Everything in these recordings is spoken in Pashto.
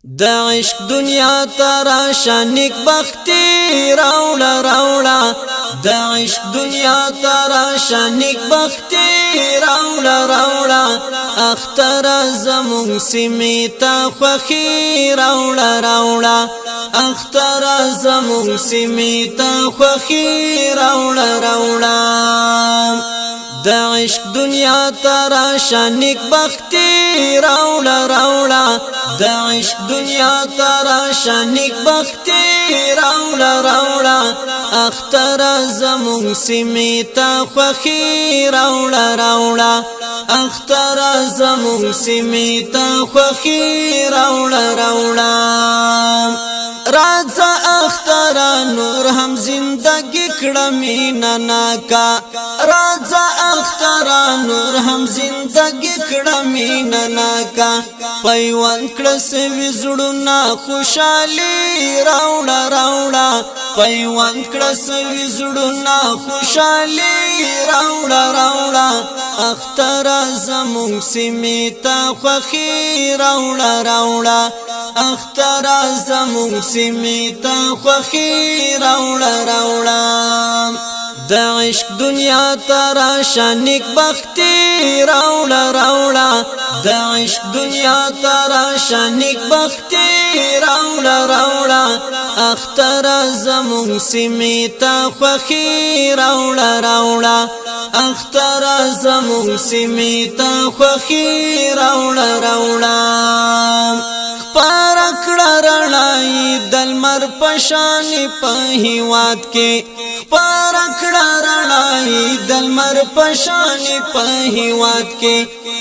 د عشق دنیا تراشا نیک بختی راولا راولا د عشق دنیا تراشا نیک بختی راولا راولا اختر زمون سمیتا خوخی راولا راولا اختر زمون سمیتا خوخی راولا راولا د عشق دنیا تراشا نیک بختی راولا راولا د عشق دنیا تراشا نیک بختی راولا راولا اختر زمون سمیتا خوخی راولا راولا اختر زمون سمیتا خوخی راولا راولا راځه اختر نور هم زندگی کړه مینا ناکا راځه اختر نور هم زندگی کړه مینا ناکا پیوند کړه سوي زړونه خوشالي راوړه راوړه پیوند کړه سوي زړونه خوشالي راوړه راوړه اختر زمون سمیتا خوخي راوړه راوړه اختر زمون سمیتا خوخی راوڑا راوڑا د عشق دنیا تراشا نیک بختی راوڑا راوڑا د عشق دنیا تراشا نیک بختی راوڑا راوڑا اختر زمون سمیتا خوخی راوڑا راوڑا اختر زمون سمیتا خوخی راوڑا راوڑا پارکڑا رڑائی دلمر پشانی پہیوات کے پارکڑا رڑائی دلمر پشانی پہیوات کے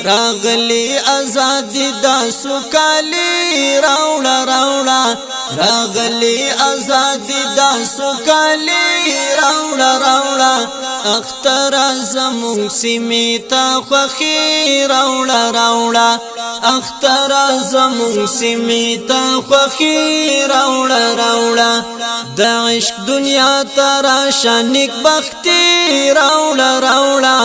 راغلی ازادی دا سکالی راوڑا راوڑا راغلی ازادی دا سکالی راوڑا راوڑا اختر زمون سمیتا خوخی راوڑا راوڑا اختر زمون سمیتا خوخی راوڑا راوڑا د عشق دنیا تراشا نیک بختی راوڑا راوڑا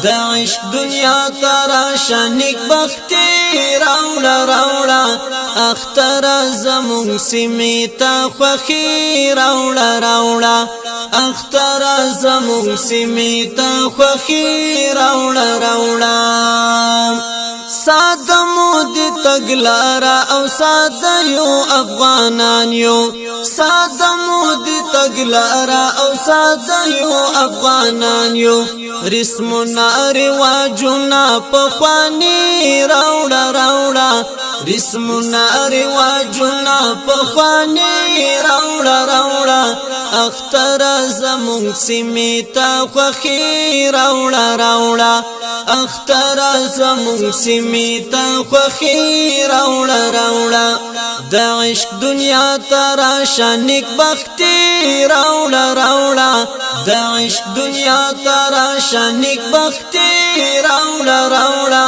د عشق دنیا تراشا نیک بختی راوڑا راوڑا اختر زمون سمیتا خوخی راوڑا راوڑا اختر زمون سمیتا خوخی راوڑا راوڑا ساده مود تگلارا او ساده یو افغانان یو ساده مود تگلارا او ساده یو افغانان یو رسمنا رواجنا پخوانی راوڑا راوڑا رسمنا رواجنا پخوانی راوڑا راوڑا اختر زمون سمیتا خوخی راوڑا راوڑا اختر زمون سمیتا خوخی راوڑا راوڑا د عشق دنیا تراشا نیک بختی راوڑا راوڑا د عشق دنیا تراشا نیک بختی راوڑا راوڑا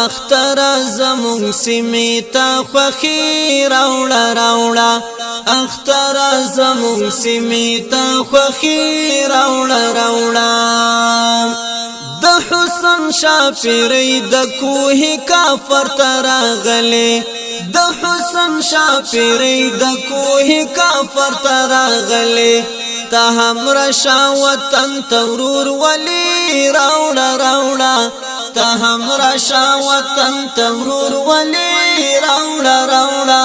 اختر زمون سمیتا خوخی راوڑا راوڑا اختر زمون سمیتا خوخی راوڑا راوڑا د حسن شاپیری د کوه کافر تراغله د حسن شاپیری د کوه کافر تراغله تا همرا شاوطن تورور ولی راوڑا راوڑا تا همرا شاوطن تورور ولی راوڑا راوڑا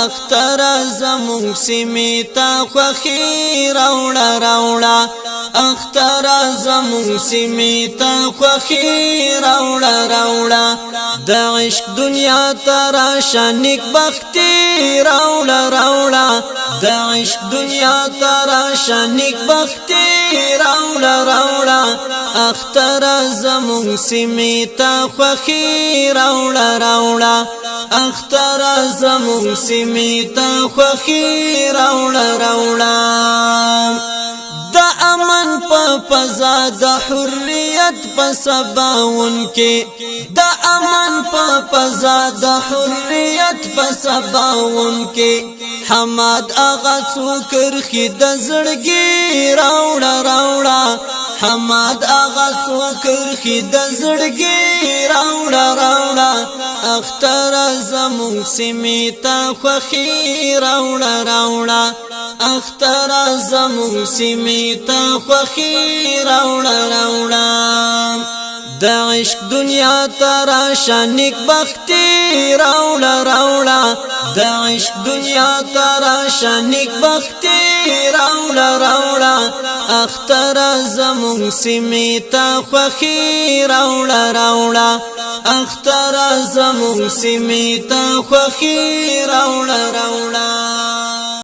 اختر زمون سمیتا خوخی راوڑا راوڑا اختر زمون سمیتا خوخی راوڑا راوڑا د عشق دنیا تراشا نیک بختی راوڑا راوڑا د عشق دنیا تراشا نیک بختی راوڑا راوڑا اختر زمون سمیتا خوخی راوڑا راوڑا اختر زمون سمیتا خوخی راوڑا راوڑا د امن په فضا د حریت په سباون کې د امن په فضا د حریت په سباون کې حماد اغا څوکر خې د زړګي راوړه راوړه حماد آغا څوکر خید زړګي راوړه راوړه اختر زمون سیمیتا خوخي راوړه راوړه اختر زمون سیمیتا خوخي راوړه راوړه د عشق دنیا تراشا نیک بختی راوړه راوړه د عشق دنیا تراشا نیک بختی راوړه راوړه اختر زمون سیمیتا خوخي راوړه راوړه اختر زمون سیمیتا خوخي راوړه راوړه